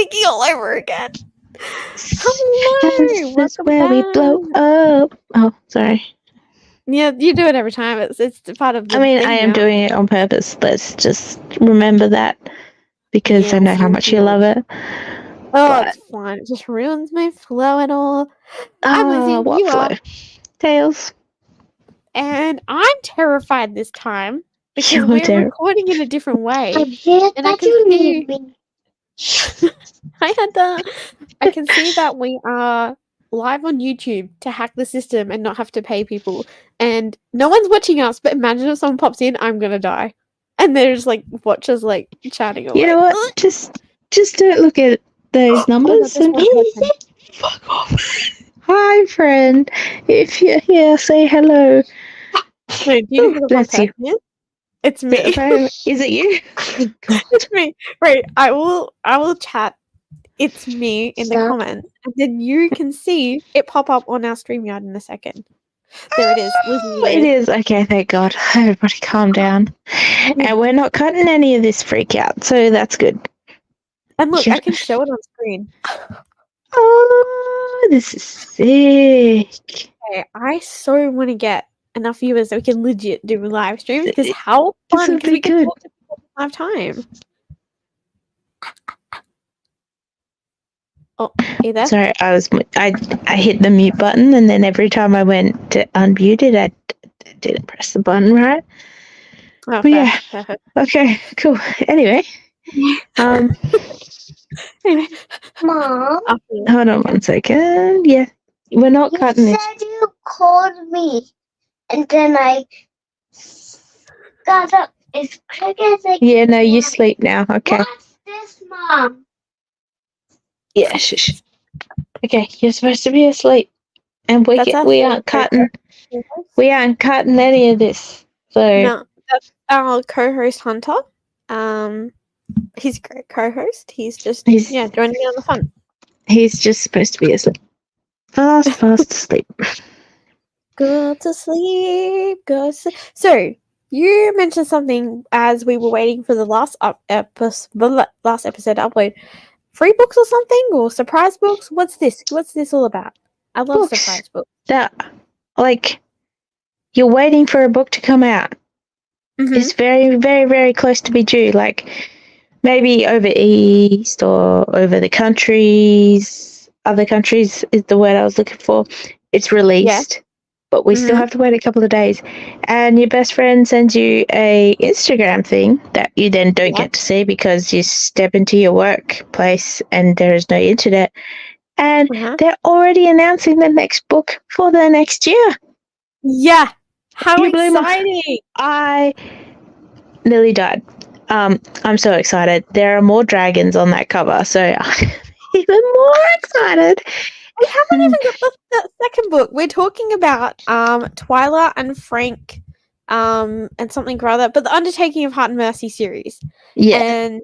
speaking all over again. This Hello, is where we blow up. Oh, sorry. Yeah, you do it every time. It's part of the thing I am now. doing it on purpose. Let's just remember that because I know how much you love it. Oh, it's fun. It just ruins my flow and all. I'm Lizzie. What You flow? are. Tails. And I'm terrified this time because we're recording in a different way. And I can see. I can see that we are live on YouTube to hack the system and not have to pay people. And no one's watching us, but imagine if someone pops in, I'm gonna die. And there's like watchers like chatting away. You know what? Just don't look at those numbers and fuck off. Hi, friend. If you're here, say hello. Wait, do you know who the person is? It's me. Is it you? It's me. Right. I will chat. It's me in the comments, and then you can see it pop up on our StreamYard in a second. There it is. It is. Okay, thank God. Everybody calm down. And we're not cutting any of this freak out, so that's good. And look, I can show it on screen. Oh, this is sick. Okay, I so want to get enough viewers so we can legit do live streams, because how fun, because we can talk to people live time. Oh, are you there? Sorry, I hit the mute button, and then every time I went to unmute it, I didn't press the button right. Oh, but yeah. Okay, cool. Anyway, anyway, Mom. Hold on 1 second. Yeah, we're not cutting it. You said you called me, and then I got up as quick as I can. Yeah, no, you sleep now. Okay. What's this, Mom? Yeah, shush. Okay, you're supposed to be asleep, and we aren't cutting. We aren't cutting any of this. So no, that's our co-host Hunter. He's a great co-host. He's joining in on the fun. He's just supposed to be asleep. Fast asleep. Go to sleep. Go to sleep. So you mentioned something as we were waiting for the last episode upload. Free books or something, or surprise books? What's this? What's this all about? I love surprise books. You're waiting for a book to come out. Mm-hmm. It's very, very, very close to be due. Like maybe over east or over the countries. Other countries is the word I was looking for. It's released, but we still have to wait a couple of days. And your best friend sends you a Instagram thing that you then don't get to see because you step into your workplace and there is no internet. And they're already announcing the next book for the next year. Yeah. How exciting. I nearly died. I'm so excited. There are more dragons on that cover, so I'm even more excited. We haven't even got the second book. We're talking about Twyla and Frank and something or other, but the Undertaking of Heart and Mercy series. Yeah. And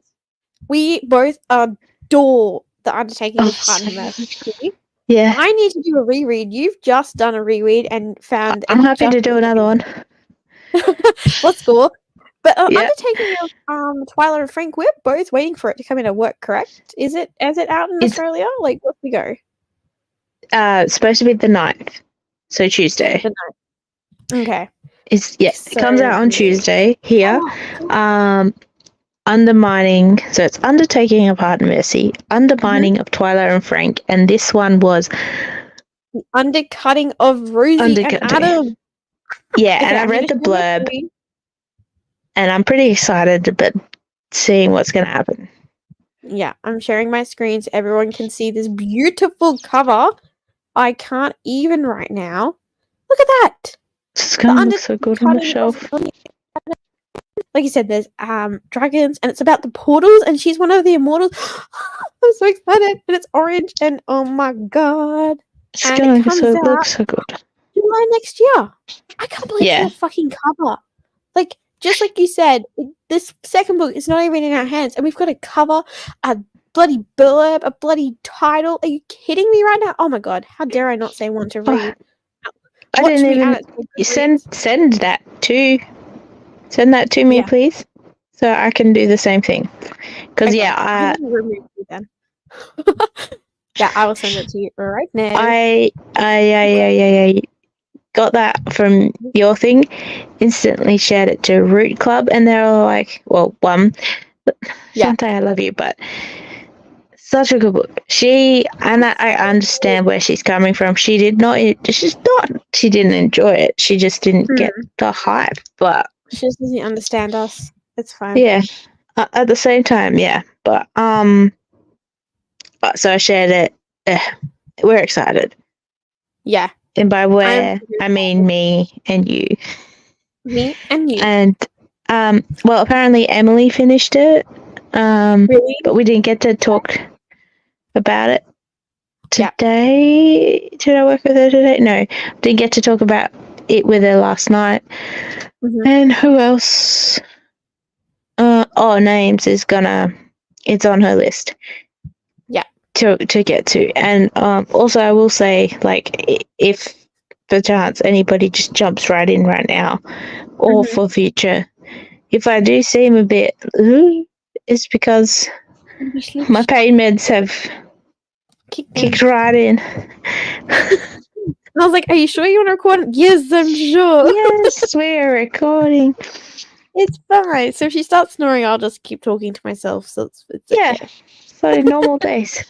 we both adore the Undertaking of Heart and Mercy series. Yeah. I need to do a reread. You've just done a reread and found... I'm happy to do another one. Let's go. But Undertaking of Twyla and Frank, we're both waiting for it to come into work, correct? Is it out in Australia? Like, what's we go? It's supposed to be the 9th. So Tuesday. The 9th. Okay. It comes out on Tuesday here. So it's Undertaking of Heart and Mercy, Undermining of Twyla and Frank, and this one was the Undercutting of Rosie and Adam. Yeah, and I read the blurb, and I'm pretty excited about seeing what's going to happen. Yeah, I'm sharing my screen so everyone can see this beautiful cover. I can't even right now. Look at that. It's going to look so good on the shelf. Like you said, there's dragons, and it's about the portals, and she's one of the immortals. I'm so excited, and it's orange, and oh my god! It's going to look so good. July next year. I can't believe it's a fucking cover. Like, just like you said, this second book is not even in our hands, and we've got a cover, a bloody blurb, a bloody title. Are you kidding me right now? Oh my god! How dare I not say one to read? I didn't even send that to. Send that to me, please, so I can do the same thing. Because Yeah, I will send it to you right now. I got that from your thing, instantly shared it to Root Club, and they were like, well, Yeah. Shantae, I love you, but such a good book. I understand where she's coming from. She didn't enjoy it. She just didn't get the hype, but She just doesn't understand us. It's fine. yeah, at the same time, yeah, but so I shared it. We're excited. Yeah. And by I mean me and you. Me and you. And well, apparently Emily finished it. Really? But we didn't get to talk about it today. Did I work with her today? No, didn't get to talk about it with her last night. Mhm. And who else? Names is it's on her list. Yeah. To get to. And also I will say, like, if per chance anybody just jumps right in right now, or for future, if I do seem a bit, it's because my pain meds have kicked right in. And I was like, are you sure you want to record? Yes, I'm sure. Yes, we're recording. It's fine. So if she starts snoring, I'll just keep talking to myself. So it's yeah. okay. So normal days.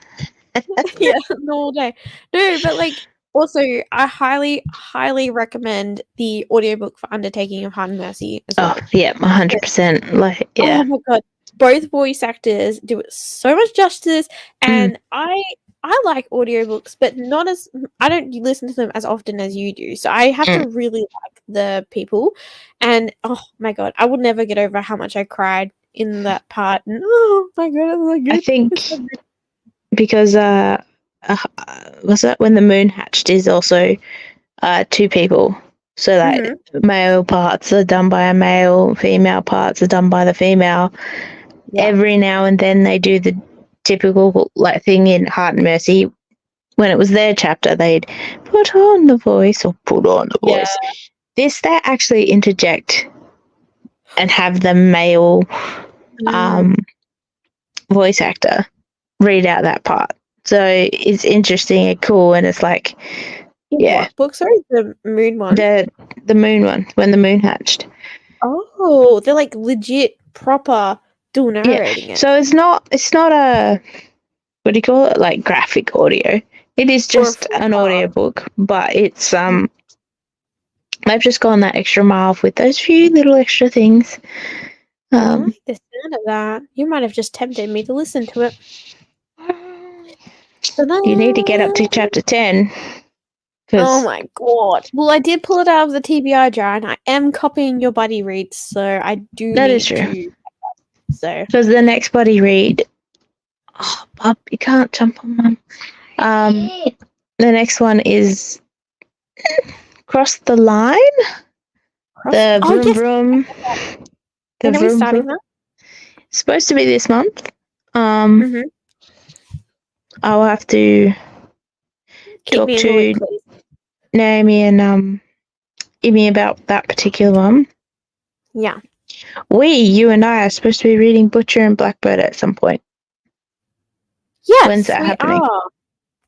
Yeah, normal day. No, but like, also, I highly, highly recommend the audiobook for Undertaking of Heart and Mercy as well. Oh, yeah, 100%. Like, yeah. Oh my god, both voice actors do it so much justice, and I like audiobooks, but not as I don't listen to them as often as you do. So I have to really like the people, and oh my god, I would never get over how much I cried in that part. And oh my god, it's so good. I think because was that When the Moon Hatched is also 2 people. So like male parts are done by a male, female parts are done by the female. Yeah. Every now and then they do the typical like thing in Heart and Mercy. When it was their chapter, they'd put on the voice or put on the voice. This, they actually interject and have the male voice actor read out that part. So it's interesting and cool, and it's like, yeah. What book? Sorry, the moon one. The moon one, When the Moon Hatched. Oh, they're like legit, proper dual narrating it. So it's not a, what do you call it? Like graphic audio. It is just an audio book, but it's I've just gone that extra mile with those few little extra things. I like the sound of that. You might have just tempted me to listen to it. You need to get up to chapter 10. Oh my god. Well, I did pull it out of the TBR jar, and I am copying your buddy reads, so I do That need is true. to. So. Because the next buddy read... Oh, Bob, you can't jump on Mum. The next one is Cross the Line? The Vroom Vroom. When are we starting that? It's supposed to be this month. I'll have to talk to Naomi and Amy about that particular one. Yeah. You and I are supposed to be reading Butcher and Blackbird at some point. Yes, when's that happening?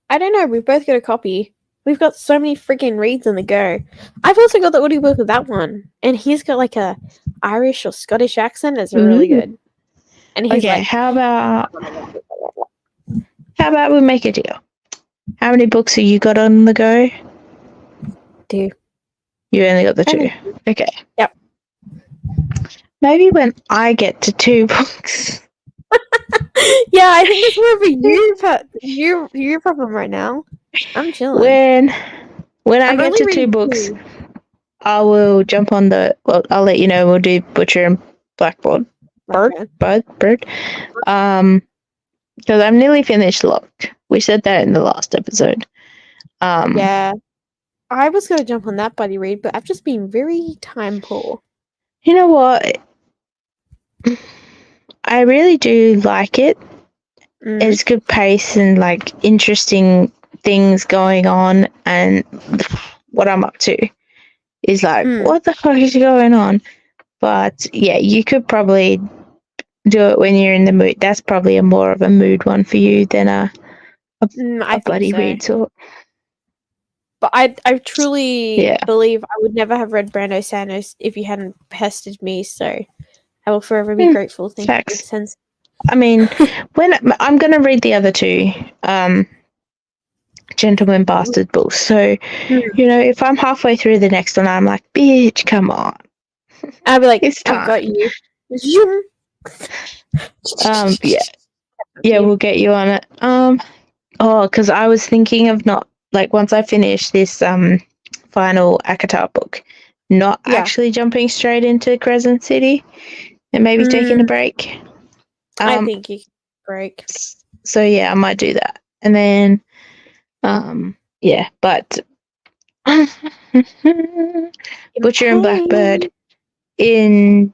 I don't know. We've both got a copy. We've got so many freaking reads on the go. I've also got the audiobook of that one, and he's got like a Irish or Scottish accent. It's really good. And he's like, how about we make a deal? How many books have you got on the go? 2. You only got the 2. Okay. Yep. Maybe when I get to 2 books. Yeah, I think it's more of a you problem right now. I'm chilling. When I get to 2 books, I will jump on I'll let you know. We'll do Butcher and Blackbird. Bird. Because I'm nearly finished Locked. We said that in the last episode. Yeah. I was going to jump on that buddy read, but I've just been very time poor. You know what? I really do like it. It's good pace and like interesting things going on, and what I'm up to is like, what the fuck is going on? But yeah, you could probably do it when you're in the mood. That's probably more of a mood one for you than I a think bloody so. read sort. But I truly Yeah. believe I would never have read Brando Sanos if you hadn't pestered me. So I will forever be grateful. Thank you. Facts. Sense. I mean, when I'm going to read the other two Gentleman Bastard books. So, you know, if I'm halfway through the next one, I'm like, bitch, come on. I'll be like, It's I've got time. you. Yeah, we'll get you on it. Because I was thinking of not, like, once I finish this final ACOTAR book, not actually jumping straight into Crescent City and maybe taking a break. I think you can break. So yeah, I might do that. And then yeah, but Butcher and Blackbird in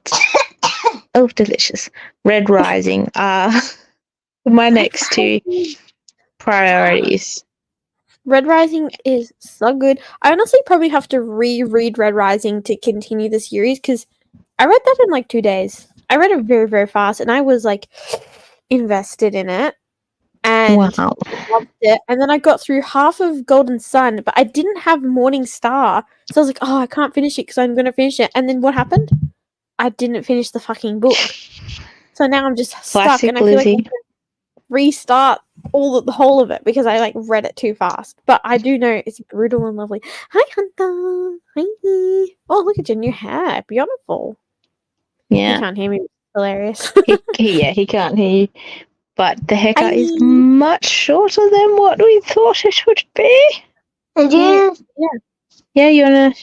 delicious. Red Rising are my next two priorities. Red Rising is so good. I honestly probably have to reread Red Rising to continue the series because I read that in like 2 days. I read it very, very fast and I was like invested in it and Wow. loved it. And then I got through half of Golden Sun, but I didn't have Morning Star. So I was like, oh, I can't finish it because I'm going to finish it. And then what happened? I didn't finish the fucking book. So now I'm just stuck Classic and I feel like Lizzie. I'm gonna restart the whole of it because I like read it too fast. But I do know it's brutal and lovely. Hi Hunter. Hi. Oh, look at your new hair. Beautiful. You Yeah. can't hear me. It's hilarious. He can't hear you. But the haircut is much shorter than what we thought it would be. Yeah. Yeah, you wanna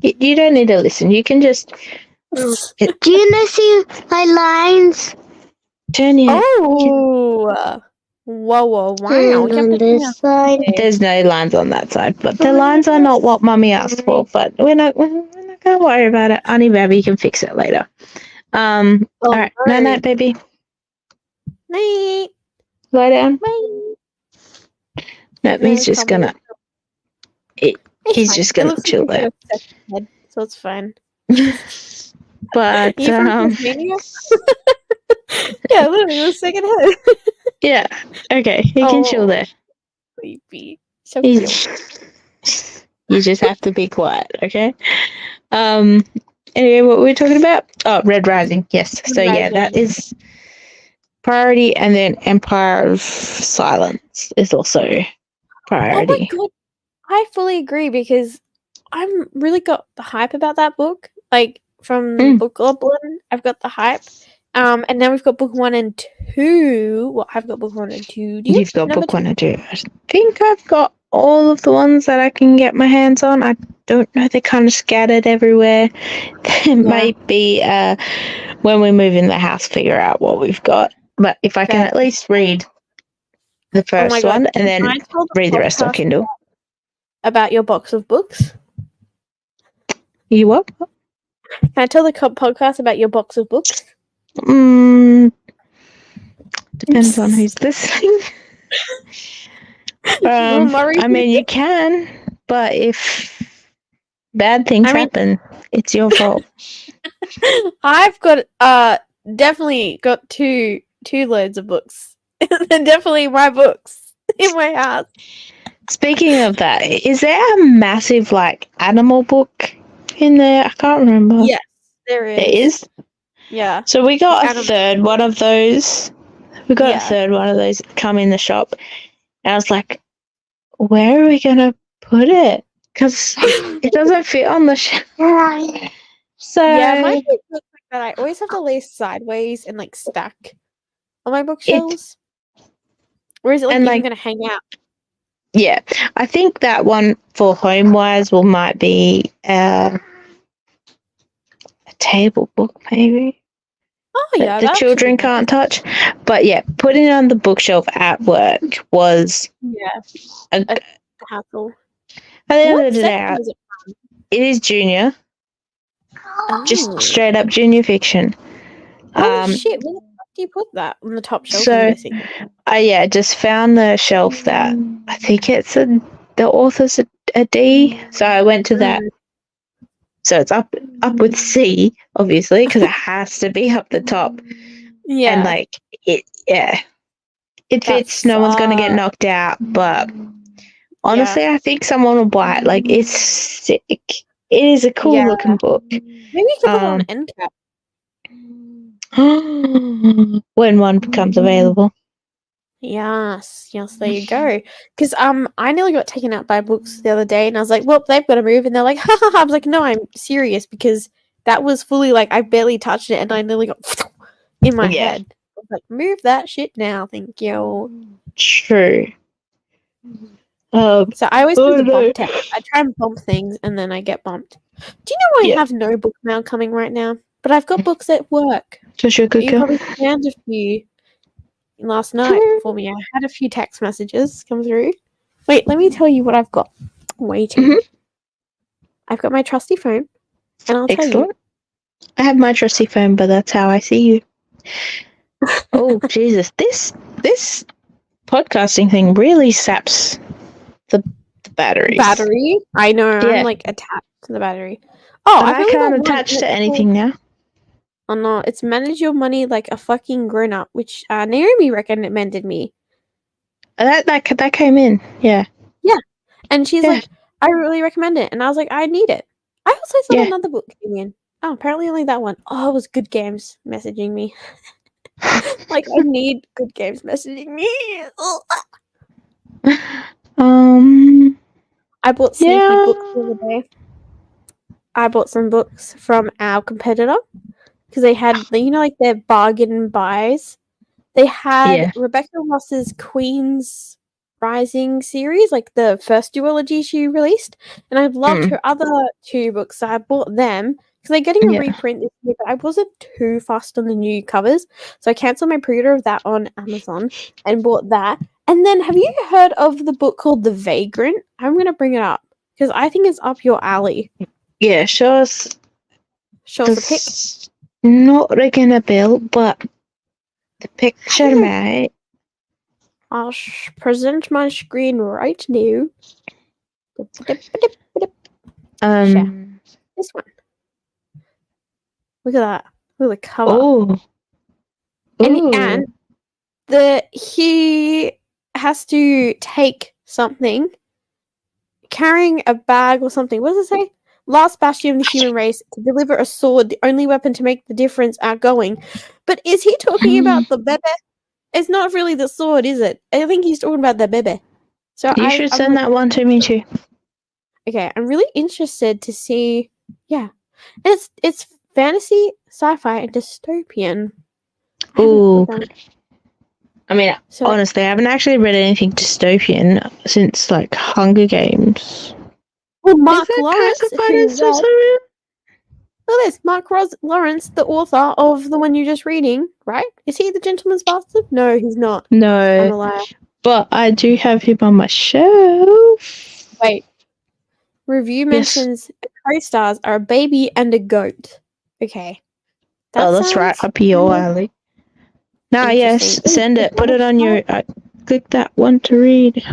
you don't need to listen. You can just Do you know see my lines? turn your Oh. Whoa, wow. On this side. There's no lines on that side, but the lines are not what Mummy asked for. But we're not gonna worry about it. Honey, baby, you can fix it later. All right, night, night, baby. Night. Lie down. Bye. No, he's just gonna. He's just gonna chill there. So it's fine. But You from Tasmania? Yeah, literally the second head. yeah, okay, he can chill there. Sleepy. So cute. You just have to be quiet, okay? Anyway, what were we talking about? Oh, Red Rising, yes. So yeah, that is priority, and then Empire of Silence is also priority. Oh my god, I fully agree because I'm really got the hype about that book. Like from Book Goblin, I've got the hype. And now we've got book 1 and 2. Well, I've got book 1 and 2. You've got book 1 and 2. I think I've got all of the ones that I can get my hands on. I don't know, they're kind of scattered everywhere. There might be when we move in the house, figure out what we've got. But if I can at least read the first one and then read the rest on Kindle. About your box of books? You what? Can I tell the podcast about your box of books? Depends on who's listening. I mean, you can, but if bad things happen, it's your fault. I've got definitely got two loads of books. They're definitely my books in my house. Speaking of that, is there a massive like animal book in there? I can't remember. Yes, there is. There is? Yeah. So we got a third one of those. We got a third one of those come in the shop. And I was like, where are we going to put it? Because it doesn't fit on the shelf. So yeah, my book looks like that. I always have to lay sideways and like stack on my bookshelves. Or is it like even going to hang out? Yeah, I think that one for home-wise might be a table book, maybe. Oh, yeah. The children can't touch. But yeah, putting it on the bookshelf at work was a hassle. At the end of the day, it is junior. Just straight up junior fiction. Oh, shit. Where the fuck do you put that? On the top shelf, so, I'm guessing. I just found the shelf that I think it's the author's a D. So I went to that. So it's up with C, obviously, because it has to be up the top. Yeah. And like it fits, no one's gonna get knocked out, but honestly I think someone will buy it. Like it's sick. It is a cool looking book. Maybe you could put it on end cap. When one becomes available. Yes, there you go. Because I nearly got taken out by books the other day, and I was like, "Well, they've got to move," and they're like, "Ha ha ha!" I was like, "No, I'm serious," because that was fully like I barely touched it, and I nearly got in my head. I was like, "Move that shit now, thank you." True. So I always do the no. bump test. I try and bump things, and then I get bumped. Do you know I have no book mail coming right now? But I've got books at work. Just your good You girl. probably scanned a few last night for me. I had a few text messages come through. Wait, let me tell you what I've got waiting. I've got my trusty phone, and I'll tell you. I have my trusty phone, but that's how I see you. Oh Jesus! This podcasting thing really saps the batteries. Battery? I know. I'm like attached to the battery. Oh, I can't attach to anything now. Oh no, it's manage your money like a fucking grown up, which Naomi recommended me. That came in, yeah. Yeah, and she's like, I really recommend it, and I was like, I need it. I also saw another book came in. Oh, apparently only that one. Oh, it was Good Games messaging me. Like I need Good Games messaging me. I bought sneaky books the other day. I bought some books from our competitor because they had, like their bargain buys. They had Rebecca Ross's Queen's Rising series, like the first duology she released, and I've loved her other two books, so I bought them because they're getting a reprint this year, but I wasn't too fast on the new covers, so I cancelled my pre-order of that on Amazon and bought that. And then, have you heard of the book called The Vagrant? I'm going to bring it up because I think it's up your alley. Yeah, show us the pic. Not ringing a bell, but the picture, mate. I'll present my screen right now. This one. Look at that. Look at the cover. Oh. And he has to take something, carrying a bag or something. What does it say? Last bastion of the human race, to deliver a sword, the only weapon to make the difference outgoing. But is he talking about the bebe? It's not really the sword, is it? I think he's talking about the bebe. So you should send that one to me too. Okay, I'm really interested to see. Yeah, and it's fantasy, sci-fi, and dystopian. Ooh. I mean, honestly, I haven't actually read anything dystopian since like Hunger Games. Well, Mark Lawrence. Look at this, Mark Lawrence, the author of the one you're just reading, right? Is he the Gentleman's Bastard? No, he's not. No. I'm a liar. But I do have him on my shelf. Wait. Review mentions co-stars are a baby and a goat. Okay. That's right up your alley. No, yes, send it. Put it on your... click that one to read.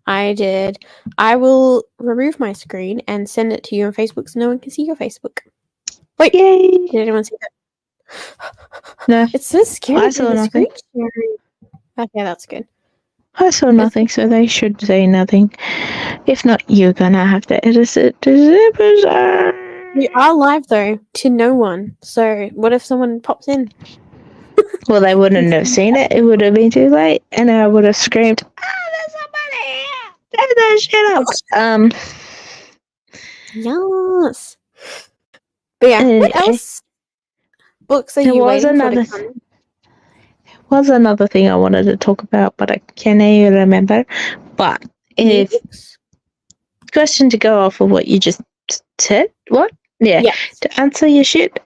I did. I will remove my screen and send it to you on Facebook so no one can see your Facebook. Wait. Yay. Did anyone see that? No. It's so scary. I saw nothing. Okay, that's good. I saw nothing, so they should say nothing. If not, you're gonna have to edit it to this episode. We are live, though, to no one. So what if someone pops in? Well, they wouldn't have seen it. It would have been too late, and I would have screamed, there's somebody here! Turn that shit up! Yes. But yeah, what else? Books are you waiting for to come? Was another thing I wanted to talk about, but I can't even remember. But if question to go off of what you just said, what? Yeah. Yes. To answer your shit,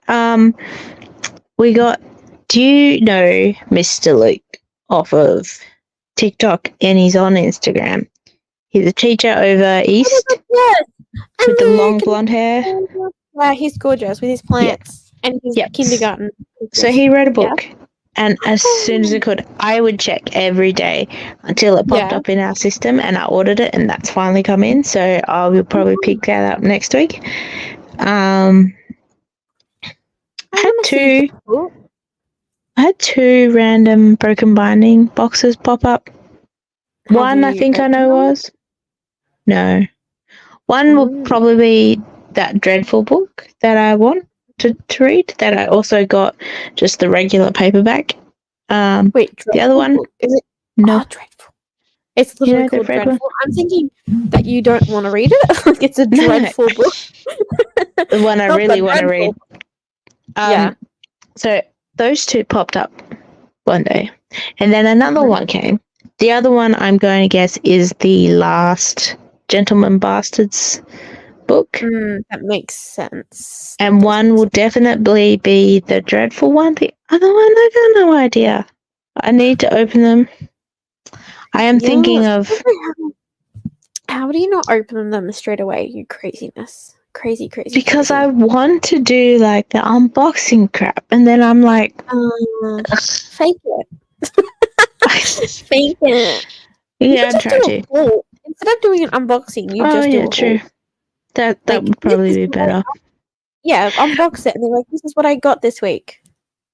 we got. Do you know Mr. Luke off of TikTok, and he's on Instagram? He's a teacher over east with the long blonde hair. Yeah, he's gorgeous with his plants and his kindergarten. So he wrote a book, and as soon as I would check every day until it popped up in our system, and I ordered it, and that's finally come in. So I will probably pick that up next week. I had two. I had 2 random Broken Binding boxes pop up. Have One I you think I opened know them? was. No. One will Mm. probably be that Dreadful book that I want to read, that I also got just the regular paperback. Wait, the other Dreadful one, book? Is it? no. Oh, Dreadful. It's You literally know the called red one? Dreadful. I'm thinking that you don't want to read it. Like it's a No. dreadful book. The one I Not really the want to dreadful read. Yeah. So those 2 popped up one day. And then another Mhm. one came. The other one I'm going to guess is the last Gentleman Bastards book. That makes sense. And one will definitely be the Dreadful one. The other one, I got no idea. I need to open them. I am thinking of, How do you not open them straight away? You craziness. Crazy. because I crazy. want to do like the unboxing crap. And then I'm like, Fake it. Fake it. yeah, I'd try Do to. a haul. Instead of doing an unboxing, you Oh, just do yeah, a true. haul. That Like, would this probably is be what I- better. Yeah, unbox it and they're like, this is what I got this week.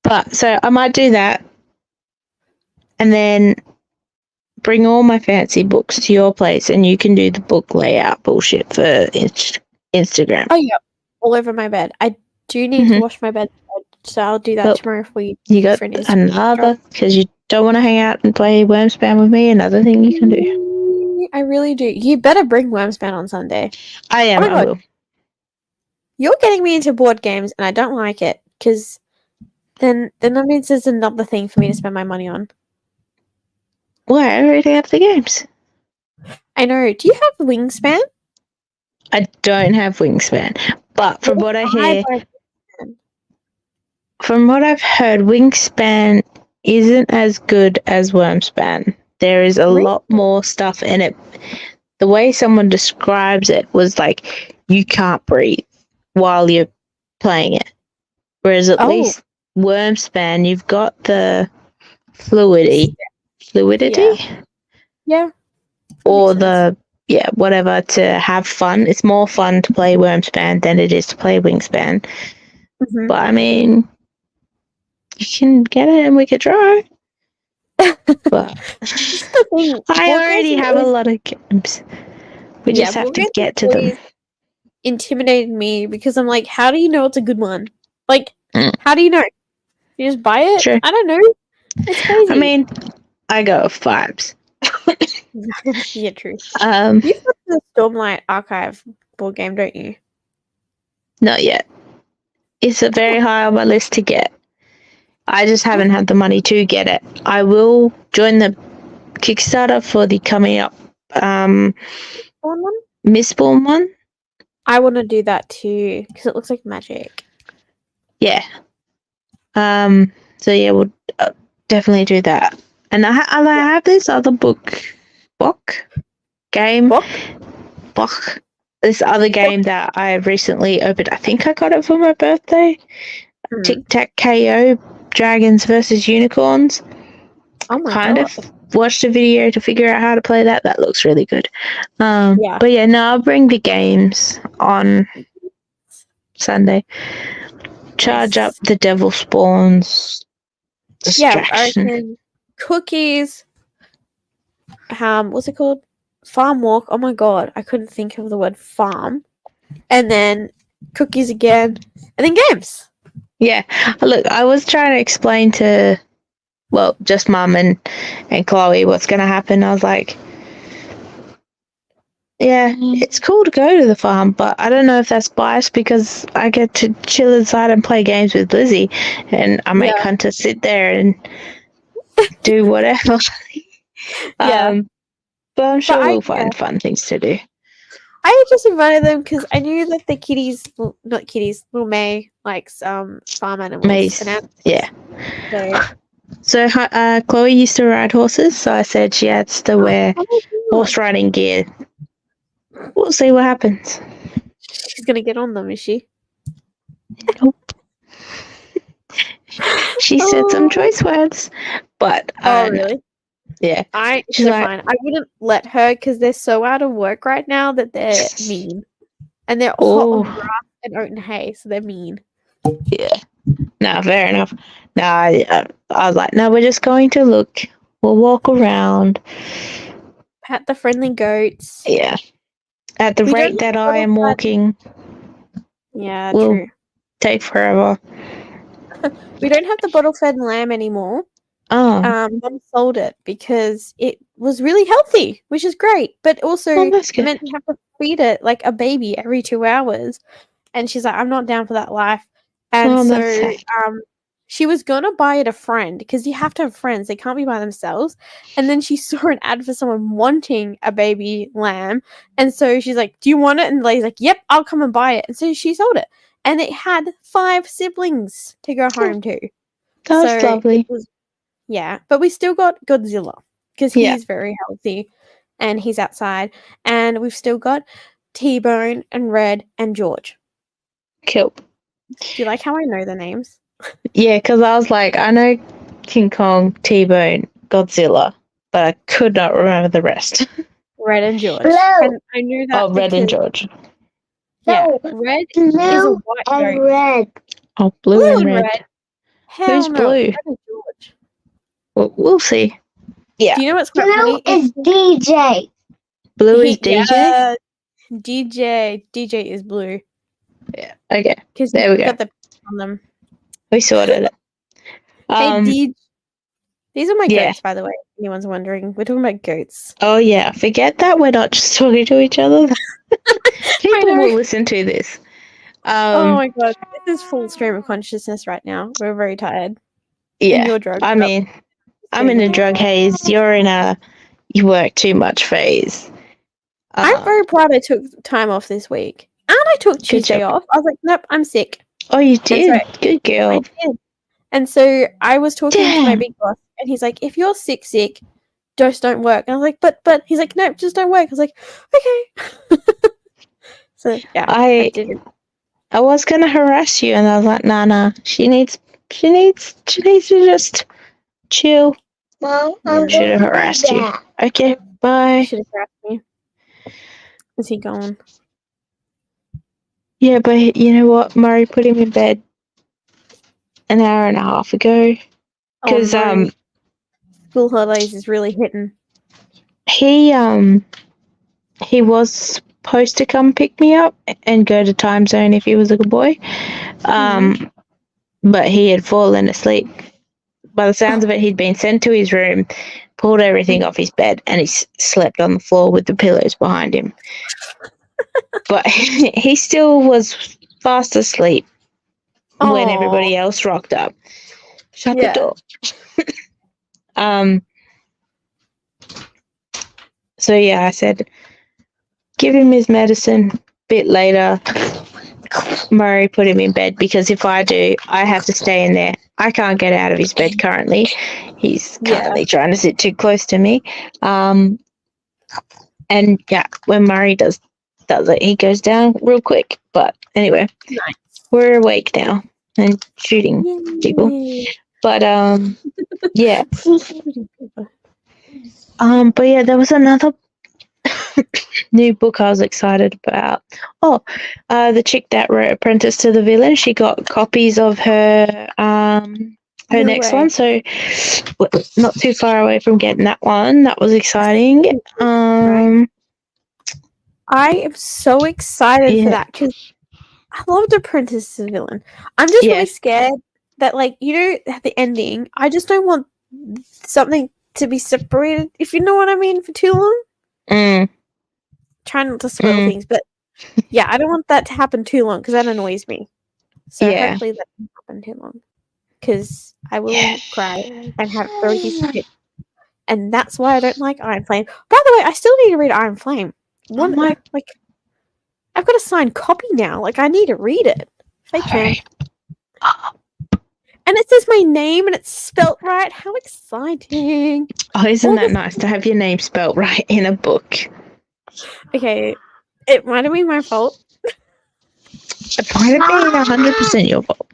But so I might do that, and then bring all my fancy books to your place, and you can do the book layout bullshit for Instagram. Oh yeah, all over my bed. I do need to wash my bed, so I'll do that Well, tomorrow for you. You got For an Instagram another, job. because you don't want to hang out and play Wormspan with me. Another thing you can do. I really do. You better bring Wormspan on Sunday. I am. Oh my I God. will. You're getting me into board games, and I don't like it because then that means there's another thing for me to spend my money on. Why? I already have the games. I know. Do you have Wingspan? I don't have Wingspan, but from what I hear, from what I've heard, Wingspan isn't as good as Wormspan. There is a lot more stuff in it. The way someone describes it was like you can't breathe while you're playing it. Whereas at least Wormspan, you've got the fluidity. Yeah. Or the whatever, to have fun. It's more fun to play Wormspan than it is to play Wingspan. Mhm. But I mean, you can get it and we could try. But I already have a lot of games. We just have to get to them. Intimidated me because I'm like, how do you know it's a good one? Like, how do you know? You just buy it? Sure. I don't know. It's crazy. I mean, I go with vibes. Yeah, true. You've got the Stormlight Archive board game, don't you? Not yet. It's a very high on my list to get. I just haven't had the money to get it. I will join the Kickstarter for the coming up Mistborn one. I want to do that too because it looks like magic. Yeah. So yeah, we'll definitely do that. And I have this other this other game that I recently opened. I think I got it for my birthday. Tic Tac KO, Dragons versus Unicorns. Oh my God. Watched a video to figure out how to play that. That looks really good. But yeah, no, I'll bring the games on Sunday. Charge up the Devil Spawns distraction. Yeah, cookies. What's it called? Farm walk. Oh my God, I couldn't think of the word farm. And then cookies again, and then games. Yeah. Look, I was trying to explain to, just Mum and Chloe what's going to happen. I was like, yeah, it's cool to go to the farm, but I don't know if that's biased because I get to chill inside and play games with Lizzie, and I make Hunter sit there and do whatever. But I'm sure we'll find fun things to do. I just invited them because I knew that the kitties, well, not kitties, little May likes farm animals. Maze, yeah. So Chloe used to ride horses, so I said she has to wear horse riding gear. We'll see what happens. She's gonna get on them, is she? Nope. She said some choice words, but really? Yeah. She's fine. I wouldn't let her because they're so out of work right now that they're mean, and they're all on grass and oat and hay, so they're mean. Yeah. No, fair enough. No, I was like, no, we're just going to look. We'll walk around. Pat the friendly goats. Yeah. At the We don't rate that have I am butterfly- walking, Yeah, We'll- true. take forever. We don't have the bottle-fed lamb anymore. Oh, Mum sold it because it was really healthy, which is great, but also oh, that's good. meant you have to feed it like a baby every 2 hours. And she's like, I'm not down for that life. And Oh, so that's sad. she was gonna buy it a friend because you have to have friends, they can't be by themselves. And then she saw an ad for someone wanting a baby lamb, and so she's like, do you want it? And the lady's like, yep, I'll come and buy it. And so she sold it, and it had 5 siblings to go home to. That's So lovely. it was, yeah, but we still got Godzilla because he's Yeah. very healthy and he's outside, and we've still got T-Bone and Red and George. Cool. Do you like how I know the names? Yeah, because I was like, I know King Kong, T-Bone, Godzilla, but I could not remember the rest. Red and George. Blue. And I knew that Oh, Red and because- George. Yeah, No, Red is a blue white and goat. red. Oh, blue, and red. Hell Who's no, blue? it's Red and George. We'll see. Yeah. Do you know what's quite Blue funny? is DJ. Blue is DJ? Yeah, DJ is blue Yeah. Okay. because There we go. got the on them. We sorted it. Hey, DJ. These are my yeah. goats, by the way. If anyone's wondering, we're talking about goats. Oh, yeah. Forget that we're not just talking to each other. People know. will listen to this. Oh my god, this is full stream of consciousness right now. We're very tired. And yeah. you're drugged I up. mean, I'm in a drug haze. You're in a you work too much phase. I'm very proud I took time off this week. And I took Tuesday job. off. I was like, nope, I'm sick. Oh, you did? so- Good I girl. did. And so I was talking to my Damn. big boss, and he's like, if you're sick, just don't work. And I was like, but he's like, no, just don't work. I was like, okay. So yeah, I did it. I was gonna harass you, and I was like, nah. She needs to just chill. Mom, Yeah, I'm should've gonna do harassed you. that. Okay, bye. Should have grabbed me. Is he gone? Yeah, but you know what? Murray put him in bed an hour and a half ago because Oh, no. School holidays is really hitting. he was supposed to come pick me up and go to time zone if he was a good boy, but he had fallen asleep. By the sounds of it, he'd been sent to his room, pulled everything off his bed, and he slept on the floor with the pillows behind him. But he still was fast asleep when Aw. everybody else rocked up. Shut Yeah. the door. So yeah, I said, give him his medicine. Bit later, Murray put him in bed because if I do, I have to stay in there. I can't get out of his bed currently. He's currently trying to sit too close to me. And yeah, when Murray does it, he goes down real quick. But anyway, Nice. we're awake now and shooting people. Yay. But yeah. But yeah, there was another new book I was excited about. The chick that wrote Apprentice to the Villain, she got copies of her No next way. one, so not too far away from getting that one. That was exciting. I am so excited Yeah. for that because I loved Apprentice to the Villain. I'm just Yeah. really scared that, like, you know, at the ending, I just don't want something to be separated, if you know what I mean, for too long. Try not to spoil Mm. things, but yeah, I don't want that to happen too long because that annoys me. So Yeah. hopefully that doesn't happen too long because I will Yeah. cry and have very huge shit. And that's why I don't like Iron Flame. By the way, I still need to read Iron Flame. One, my- like, I've got a signed copy now. Like, I need to read it. If I can. And it says my name and it's spelt right. How exciting. Oh, isn't All that the- nice to have your name spelt right in a book? Okay, it might have been my fault. It might have been 100% your fault.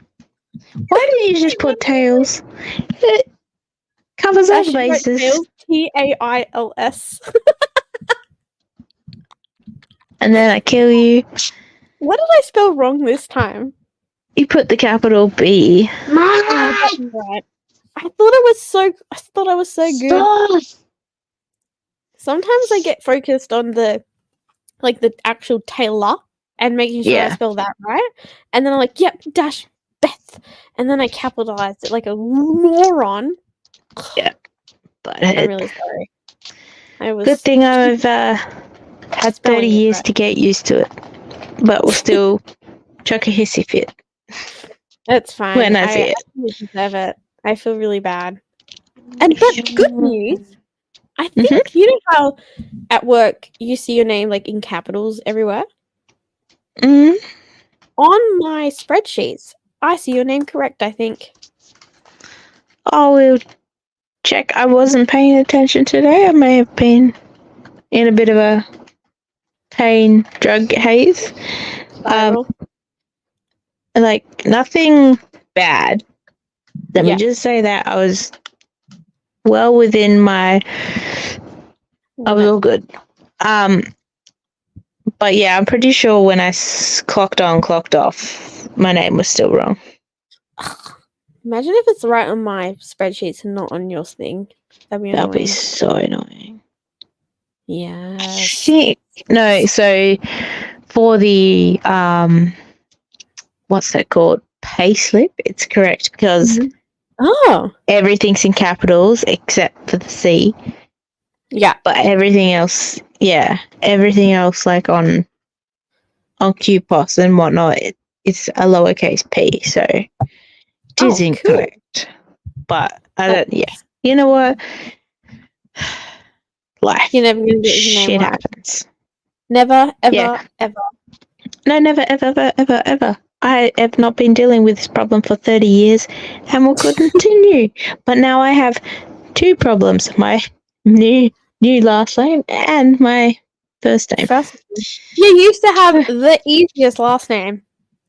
Why didn't you just put Tails? It covers I all should write bases. Tails, Tails. And then I kill you. What did I spell wrong this time? You put the capital B. Oh, Mom! that's right. I thought I was so good. Stop! Sometimes I get focused on the actual Taylor and making sure I Yeah. spell that right. And then I'm like, yep, dash Beth. And then I capitalized it like a moron. But I'm really sorry. I was good thing I've had 30 Spelling is years right. to get used to it. But we'll still chuck a hissy fit. It's fine. When I see it. really deserve it. I feel really bad. And but good news. I think you know how at work you see your name like in capitals everywhere? Mm. On my spreadsheets, I see your name correct, I think. I will check. I wasn't paying attention today. I may have been in a bit of a pain drug haze. Spiral. Like nothing bad. Let Yeah. me just say that I was well within my. I was all good. But yeah, I'm pretty sure when I clocked on, clocked off, my name was still wrong. Imagine if it's right on my spreadsheets and not on your thing. That'd be That'll be annoying. so annoying. Yes. No, so for the what's that called? Payslip, it's correct because Oh. everything's in capitals except for the C. Yeah. But everything else, like on QPOS and whatnot, it's a lowercase p, so it is Cool. incorrect. But I don't. Yeah, you know what? Life. You're never gonna get his name Shit right. happens. Never, ever, Yeah. ever. No, never, ever. I have not been dealing with this problem for 30 years and will continue. But now I have two problems: my new last name and my first name. First, you used to have the easiest last name.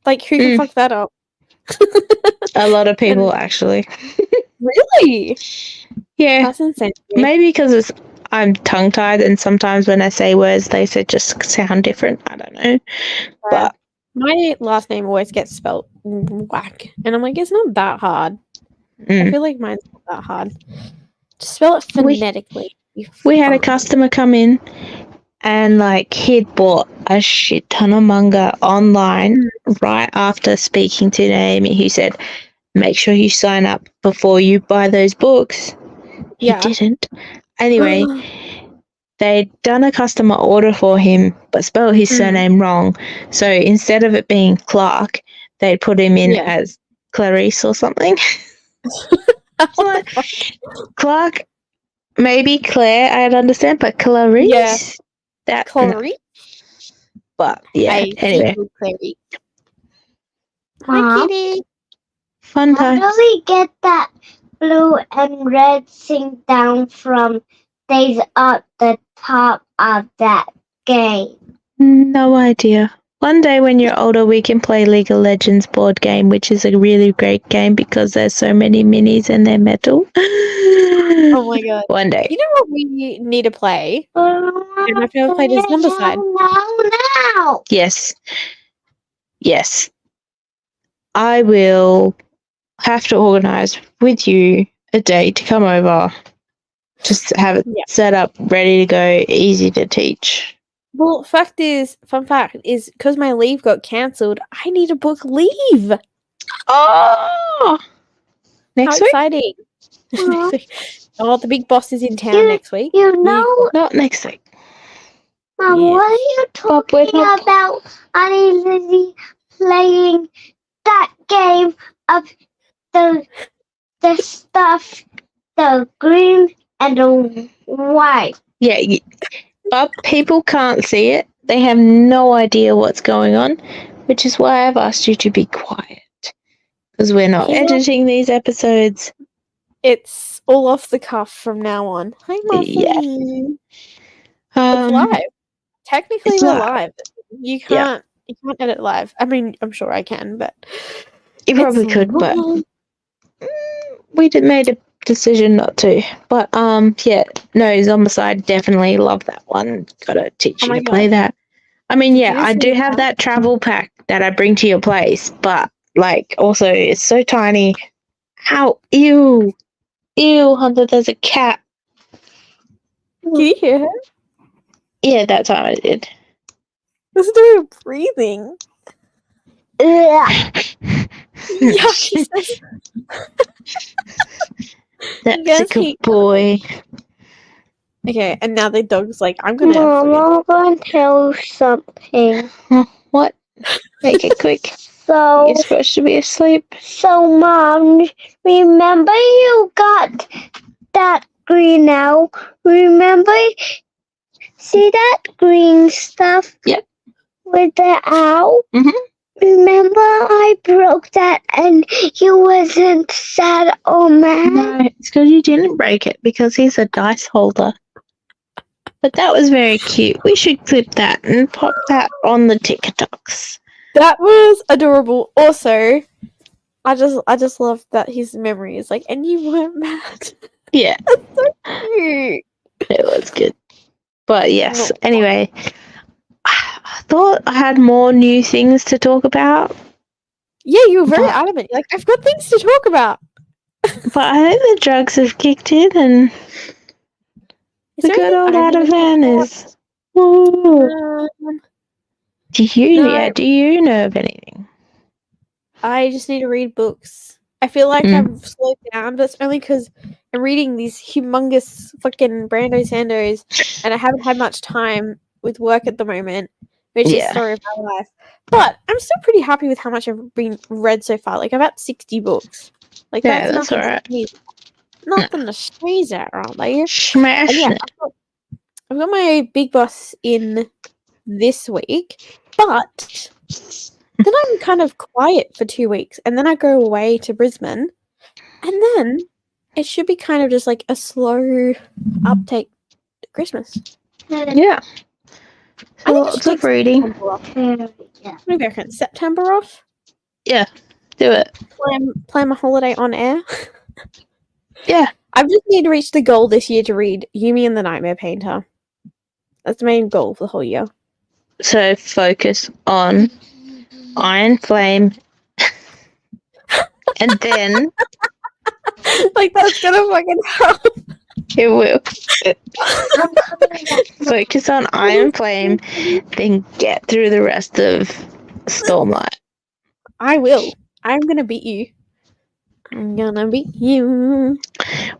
Like, who can fuck that up? A lot of people, actually. Really? Yeah. That's insane. to me. Maybe because I'm tongue-tied and sometimes when I say words, they just sound different. I don't know. But my last name always gets spelled whack. And I'm like, it's not that hard. I mm. feel like mine's not that hard. Just spell it phonetically. We had a customer come in and like he'd bought a shit ton of manga online right after speaking to Naomi, who said, make sure you sign up before you buy those books. Yeah. He didn't. Anyway, they'd done a customer order for him but spelled his surname wrong. So instead of it being Clark, they'd put him in as Clarice or something. Like, Clark, maybe Claire, I'd understand, but Clarice? Yeah. That, Clarice? no. But yeah, anyway. Clarice. Mom? Hi, Kitty. Fun How times. do we get that blue and red thing down from days at the top of that game? No idea. One day when you're older, we can play League of Legends board game, which is a really great game because there's so many minis and they're metal. Oh my god. One day. You know what we need to play? And my favorite play is Number Side. No. Yes. I will have to organise with you a day to come over. Just have it set up, ready to go, easy to teach. Well, fun fact is, because my leave got cancelled, I need to book leave. Oh! Next How week? exciting. Oh, the big boss is in town next week. You know, Not next week. Mom, Yeah. what are you talking about? Annie Lizzie playing that game of the stuff, the green and the white. Yeah, but people can't see it. They have no idea what's going on, which is why I've asked you to be quiet. Because we're not editing these episodes. It's all off the cuff from now on. Hi, Muffy. Yeah. It's live. Technically, it's we're live. live. You can't edit live. I mean, I'm sure I can, but You probably could, but we made a decision not to. But yeah, no, Zombicide, definitely love that one. Gotta teach you to play that. I mean, yeah, I do have that travel pack that I bring to your place, but like, also, it's so tiny. Ow, ew, Hunter, there's a cat. Can you hear her? Yeah, that time I did. Listen to her breathing. Ugh. Yeah, she says. That's Yes, a good he- boy. Okay, and now the dog's like, I'm gonna. Mom, I'm going to tell you something. What? Make it quick. So, You're supposed to be asleep. Mom, remember you got that green owl? Remember, see that green stuff? Yep. With the owl? Mhm. Remember I broke that and you wasn't sad or mad? No, it's because you didn't break it because he's a dice holder. But that was very cute. We should clip that and pop that on the TikToks. That was adorable. Also, I just love that his memory is like, and you weren't mad. Yeah, Cute. it was good. But yes, No. anyway, I thought I had more new things to talk about. Yeah, you were very But- adamant. You're like, I've got things to talk about. But I think the drugs have kicked in and Is the there good old anything I Adam haven't Van talked is. Woo. about? Do No. you know of anything? I just need to read books. I feel like Mm. I've slowed down, but it's only because I'm reading these humongous fucking Brando Sandos, and I haven't had much time with work at the moment, which is the Yeah. story of my life. But I'm still pretty happy with how much I've been read so far. Like, I've had 60 books. Like, Yeah, that's that's nothing alright. to sneeze at. Nothing to sneeze at, around there. Smash And yeah, it. I've got my big boss in this week, but then I'm kind of quiet for 2 weeks, and then I go away to Brisbane, and then it should be kind of just like a slow uptake to Christmas. Yeah. I think I Lots should take of reading. September off. Yeah. What do you reckon? September off? Yeah. Do it. Plan my holiday on air. Yeah. I just need to reach the goal this year to read Yumi and the Nightmare Painter. That's the main goal for the whole year. So focus on Iron Flame. And then Like, that's gonna fucking help. it will. I'm coming back. Focus on Iron Flame, then get through the rest of Stormlight. I will. I'm gonna beat you. I'm gonna beat you.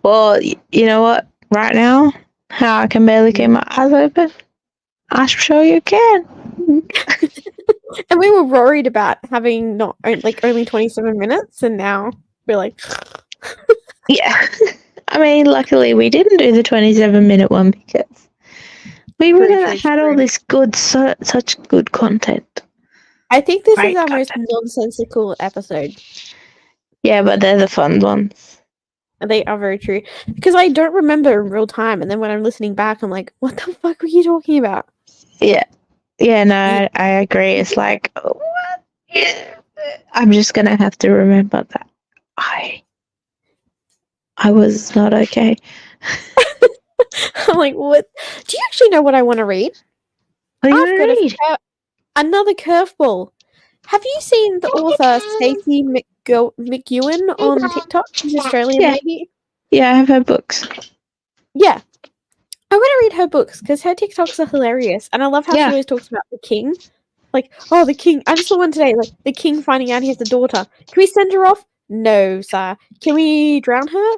Well, you know what? Right now, how I can barely keep my eyes open, I'm sure you can. And we were worried about having not like only 27 minutes, and now we're like, Yeah. I mean, luckily we didn't do the 27-minute one because we wouldn't have had all this good, such good content. I think this Right, is our got most nonsensical episode. Yeah, but they're the fun ones. And they are very true. Because I don't remember in real time, and then when I'm listening back, I'm like, what the fuck were you talking about? Yeah. Yeah, no, I agree. It's like, what? Yeah. I'm just going to have to remember that I was not okay. I'm like, what? Do you actually know what I want to read? What are you I've going got to read? another curveball. Have you seen the author Stacey McEwen on TikTok? She's Australian Yeah. lady. Yeah, I have her books. Yeah. I want to read her books because her TikToks are hilarious. And I love how Yeah. she always talks about the king. Like, oh, the king. I just saw one today. Like, the king finding out he has a daughter. Can we send her off? No, sir. Can we drown her?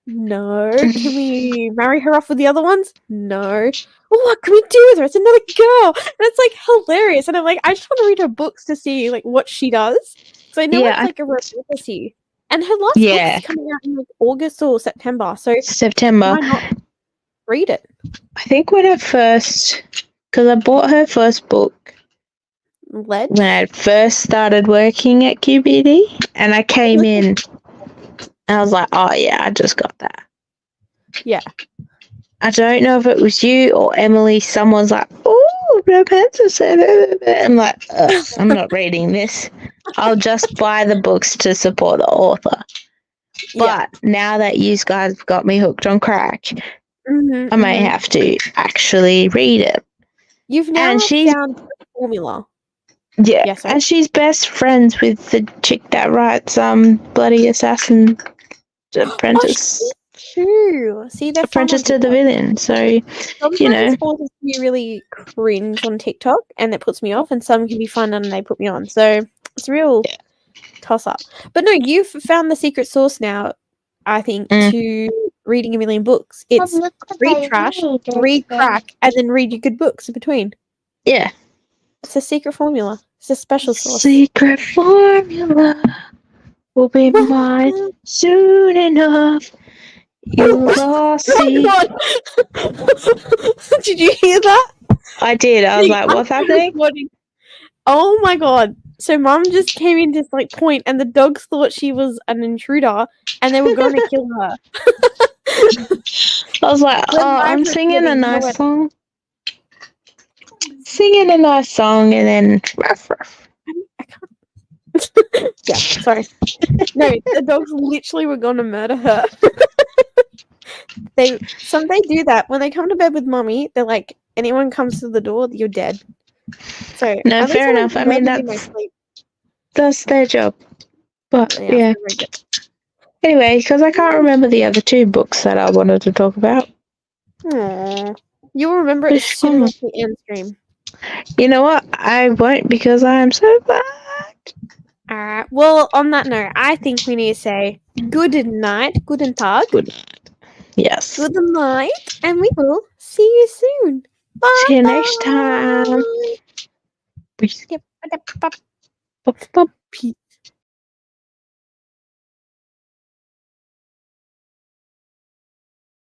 No. Can we marry her off with the other ones? No. Oh, what can we do with her? It's another girl. And it's like hilarious. And I'm like, I just want to read her books to see like what she does. So I know Yeah, it's like a romantasy. And her last Yeah. book is coming out in like August or September. So September. why not read it? I think when I first, because I bought her first book Lead? when I first started working at QBD, and I came in and I was like, oh yeah, I just got that. Yeah. I don't know if it was you or Emily. Someone's like, oh, romance. I'm like, ugh, I'm not reading this. I'll just buy the books to support the author. Yeah. But now that you guys have got me hooked on crack, Mhm, I might have to actually read it. You've now and she's- found the formula. Yeah, Yeah, sorry. and she's best friends with the chick that writes Bloody Assassin Apprentice. True. See, they're fun Apprentice on to the TikTok. Villain. So, Sometimes authors can be really cringe on TikTok, and it puts me off, and some can be fun and they put me on. So it's a real toss up. But no, you've found the secret sauce now, I think, to reading a million books. It's look what read I trash, made. read crack, and then read your good books in between. yeah. It's a secret formula. It's a special sauce. Secret formula will be mine soon enough. You'll all see. God. Did you hear that? I did. I was like, what's happening? Oh my god. So mum just came in to like point and the dogs thought she was an intruder and they were going to kill her. I was like, When oh, I'm Margaret's singing a getting nice nowhere- song. Singing a nice song and then ruff, ruff. I can't. Yeah, sorry. No, the dogs literally were going to murder her. They do that when they come to bed with mummy. They're like, anyone comes to the door, you're dead. So No, at least fair enough. I mean, murdered in my sleep. that's their job. But yeah. very good. Anyway, because I can't remember the other two books that I wanted to talk about. Aww. You'll remember it as Which soon one? as the end stream. You know what? I won't because I am so glad. Alright. Well, on that note, I think we need to say good night, guten Tag, Good night. Yes. good night, and we will see you soon. Bye. See you next time. Peace. Yep. Bop, bop. Peace.